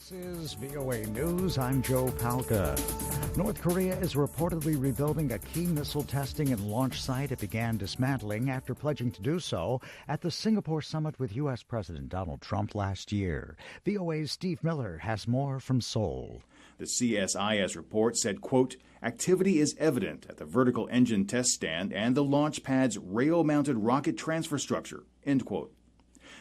This is VOA News. I'm Joe Palca. North Korea is reportedly rebuilding a key missile testing and launch site it began dismantling after pledging to do so at the Singapore summit with U.S. President Donald Trump last year. VOA's Steve Miller has more from Seoul. The CSIS report said, quote, activity is evident at the vertical engine test stand and the launch pad's rail-mounted rocket transfer structure, end quote.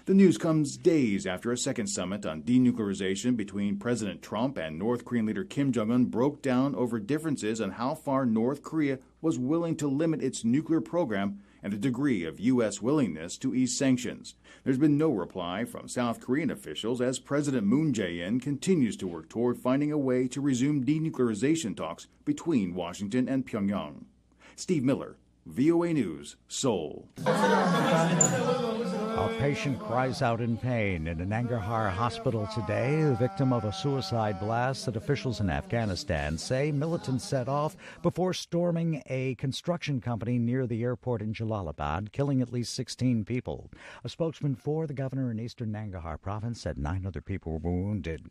The news comes days after a second summit on denuclearization between President Trump and North Korean leader Kim Jong-un broke down over differences on how far North Korea was willing to limit its nuclear program and the degree of U.S. willingness to ease sanctions. There's been no reply from South Korean officials as President Moon Jae-in continues to work toward finding a way to resume denuclearization talks between Washington and Pyongyang. Steve Miller, VOA News, Seoul. A patient cries out in pain in an Nangarhar hospital today, the victim of a suicide blast that officials in Afghanistan say militants set off before storming a construction company near the airport in Jalalabad, killing at least 16 people. A spokesman for the governor in eastern Nangarhar province said 9 other people were wounded.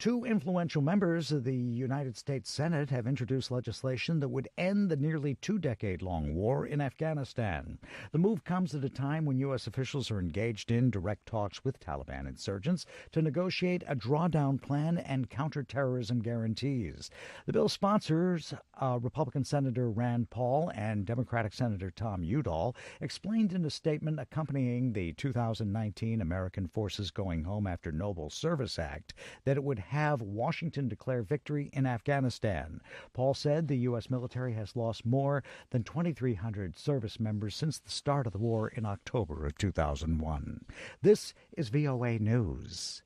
2 influential members of the United States Senate have introduced legislation that would end the nearly 2-decade-long war in Afghanistan. The move comes at a time when U.S. officials are engaged in direct talks with Taliban insurgents to negotiate a drawdown plan and counterterrorism guarantees. The bill sponsors Republican Senator Rand Paul and Democratic Senator Tom Udall explained in a statement accompanying the 2019 American Forces Going Home After Noble Service Act that it would have Washington declare victory in Afghanistan. Paul said the U.S. military has lost more than 2,300 service members since the start of the war in October of 2001. This is VOA News.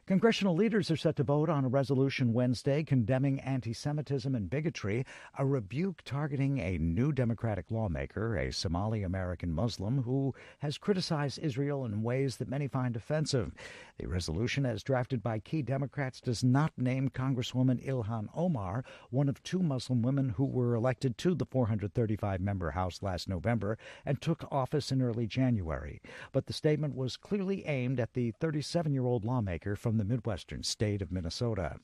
Congressional leaders are set to vote on a resolution Wednesday condemning anti-Semitism and bigotry, a rebuke targeting a new Democratic lawmaker, a Somali-American Muslim, who has criticized Israel in ways that many find offensive. The resolution, as drafted by key Democrats, does not name Congresswoman Ilhan Omar, one of 2 Muslim women who were elected to the 435-member House last November and took office in early January. But the statement was clearly aimed at the 37-year-old lawmaker from the Midwestern state of Minnesota.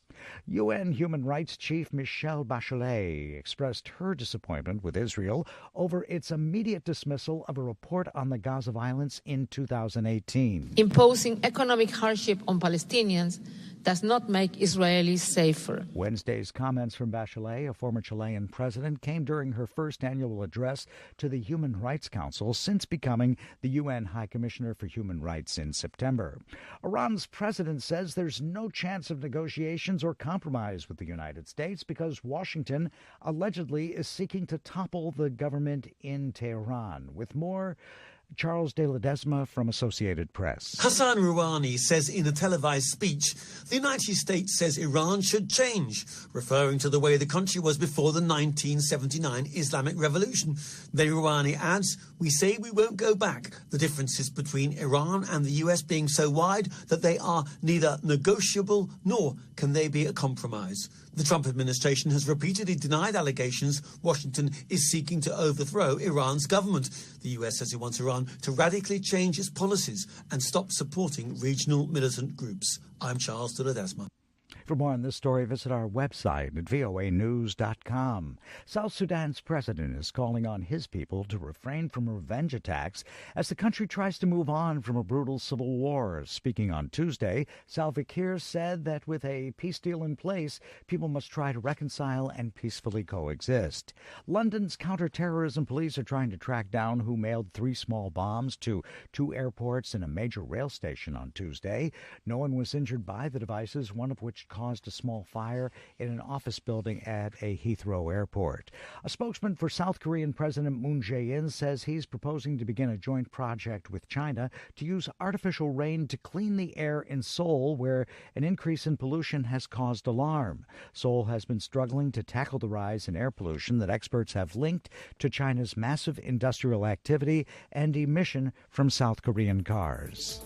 UN Human Rights Chief Michelle Bachelet expressed her disappointment with Israel over its immediate dismissal of a report on the Gaza violence in 2018. Imposing economic hardship on Palestinians does not make Israelis safer. Wednesday's comments from Bachelet, a former Chilean president, came during her first annual address to the Human Rights Council since becoming the UN High Commissioner for Human Rights in September. Iran's president says there's no chance of negotiations or compromise with the United States because Washington allegedly is seeking to topple the government in Tehran. With more, Charles de Ledesma from Associated Press. Hassan Rouhani says in a televised speech, the United States says Iran should change, referring to the way the country was before the 1979 Islamic Revolution. Then Rouhani adds, we say we won't go back. The differences between Iran and the US being so wide that they are neither negotiable nor can they be a compromise. The Trump administration has repeatedly denied allegations Washington is seeking to overthrow Iran's government. The US says it wants Iran to radically change its policies and stop supporting regional militant groups. I'm Charles de Ledesma. For more on this story, visit our website at voanews.com. South Sudan's president is calling on his people to refrain from revenge attacks as the country tries to move on from a brutal civil war. Speaking on Tuesday, Salva Kiir said that with a peace deal in place, people must try to reconcile and peacefully coexist. London's counter-terrorism police are trying to track down who mailed 3 small bombs to 2 airports and a major rail station on Tuesday. No one was injured by the devices, one of which caused a small fire in an office building at a Heathrow airport. A spokesman for South Korean President Moon Jae-in says he's proposing to begin a joint project with China to use artificial rain to clean the air in Seoul, where an increase in pollution has caused alarm. Seoul has been struggling to tackle the rise in air pollution that experts have linked to China's massive industrial activity and emission from South Korean cars.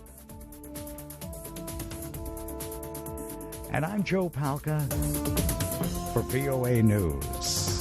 And I'm Joe Palca for VOA News.